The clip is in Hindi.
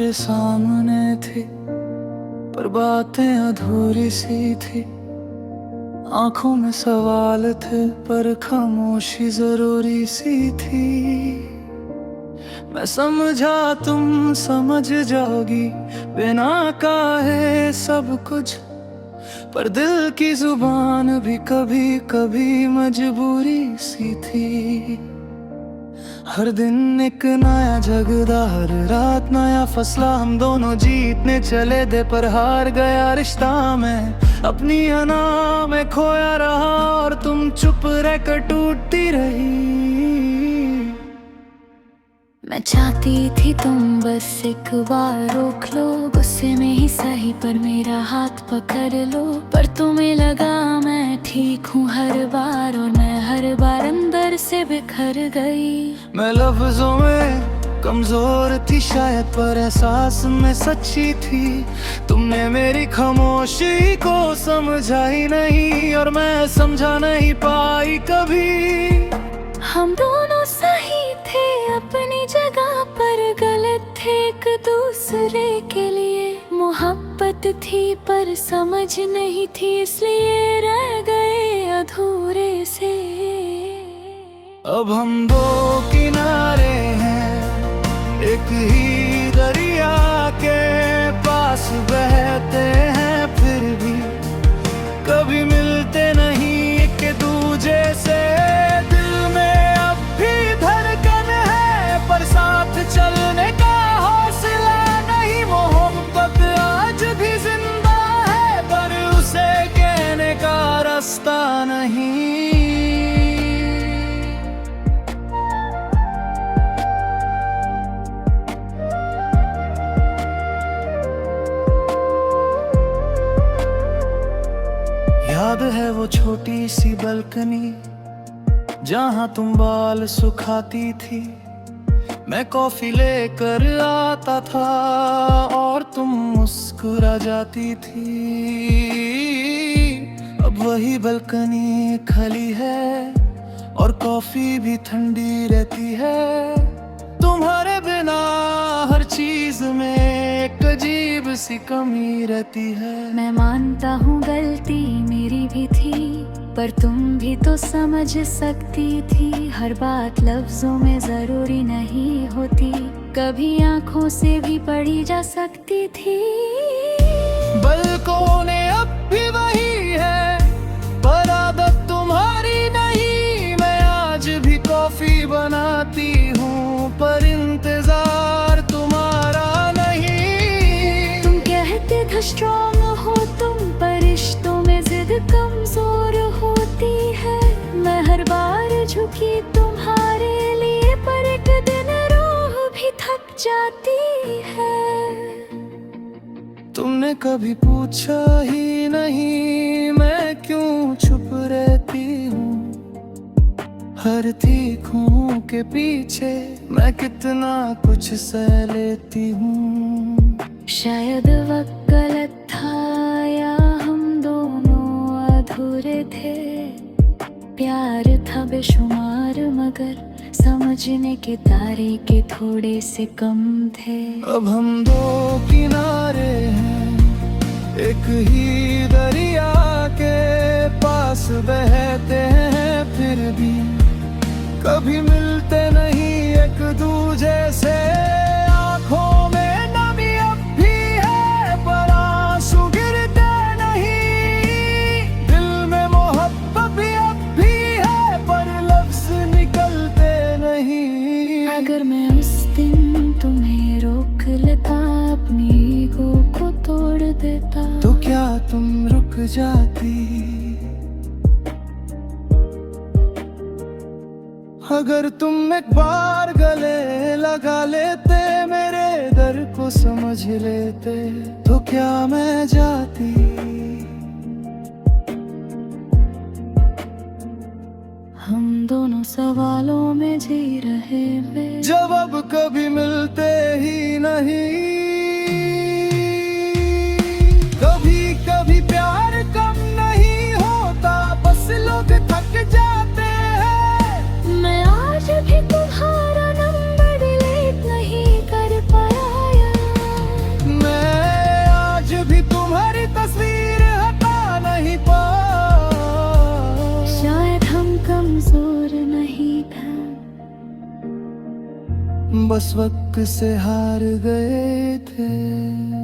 मेरे सामने थी पर बातें अधूरी सी थी। आंखों में सवाल थे पर खामोशी जरूरी सी थी। मैं समझा तुम समझ जाओगी, बिना कहे सब कुछ, पर दिल की जुबान भी कभी कभी मजबूरी सी थी। हर दिन एक नया झगड़ा, हर रात नया फैसला, हम दोनों जीतने चले थे पर हार गया रिश्ता। मैं अपनी अना में खोया रहा और तुम चुप रहकर टूटती रही। मैं चाहती थी तुम बस एक बार रोक लो, गुस्से में ही सही पर मेरा हाथ पकड़ लो। पर तुम्हें लगा मैं ठीक हूँ हर बार, और मैं हर बार अंदर से बिखर गई। मैं लफ्जों में कमजोर थी शायद, पर एहसास में सच्ची थी। तुमने मेरी खामोशी को समझा ही नहीं, और मैं समझा नहीं पाई कभी। हम दोनों सही थे अपनी जगह, पर गलत थे एक दूसरे के लिए। मोहब्बत थी पर समझ नहीं थी, इसलिए रह गए अधूरे से। अब हम दो किनारे हैं एक ही दरिया के पास, बहते हैं फिर भी कभी मिलते नहीं एक दूजे से। चलने का हौसला नहीं, मोहब्बत आज भी जिंदा है पर उसे कहने का रास्ता नहीं। याद है वो छोटी सी बल्कनी जहां तुम बाल सुखाती थी। मैं कॉफी लेकर आता था और तुम मुस्कुरा जाती थी। अब वही बल्कनी खाली है और कॉफी भी ठंडी रहती है। तुम्हारे बिना हर चीज में एक अजीब सी कमी रहती है। मैं मानता हूँ गलती मेरी भी थी, पर तुम भी तो समझ सकती थी। हर बात लफ्जों में जरूरी नहीं होती, कभी आंखों से भी पढ़ी जा सकती थी। बल्कि ने अब भी वही है, पर आदत तुम्हारी नहीं। मैं आज भी कॉफी बनाती हूँ पर इंतजार तुम्हारा नहीं। तुम कहते थे स्ट्रॉन्ग हो तुम, पर रिश्तों में जिद कमजोर होती है। मैं हर बार झुकी तुम्हारे लिए, पर एक दिन रूह भी थक जाती है। तुमने कभी पूछा ही नहीं मैं क्यों चुप रहती हूँ। हर तीखों के पीछे मैं कितना कुछ सह लेती हूँ। शायद वक्त गलत था या हम दोनों अधूरे थे। प्यार था बेशुमार मगर समझने के तारे के थोड़े से कम थे। अब हम दो किनारे हैं एक ही दरिया के पास, बहते हैं फिर भी कभी मिलते नहीं एक दूजे से। आंखों में नमी अब भी है पर आंसू गिरते नहीं। दिल में मोहब्बत भी अब भी है पर लफ्ज निकलते नहीं। अगर मैं उस दिन तुम्हें रोक लेता, अपनी ईगो को तोड़ देता, तो क्या तुम रुक जाती। अगर तुम एक बार गले लगा लेते, मेरे दर्द को समझ लेते, तो क्या मैं जाती। हम दोनों सवालों में जी रहे वे, जब अब कभी मिलते ही नहीं। कभी कभी प्यार कम नहीं होता, बस लोग थक जाते हैं। मैं आज भी तुम्हारा नंबर डिलीट नहीं कर पाया। बस वक्त से हार गए थे।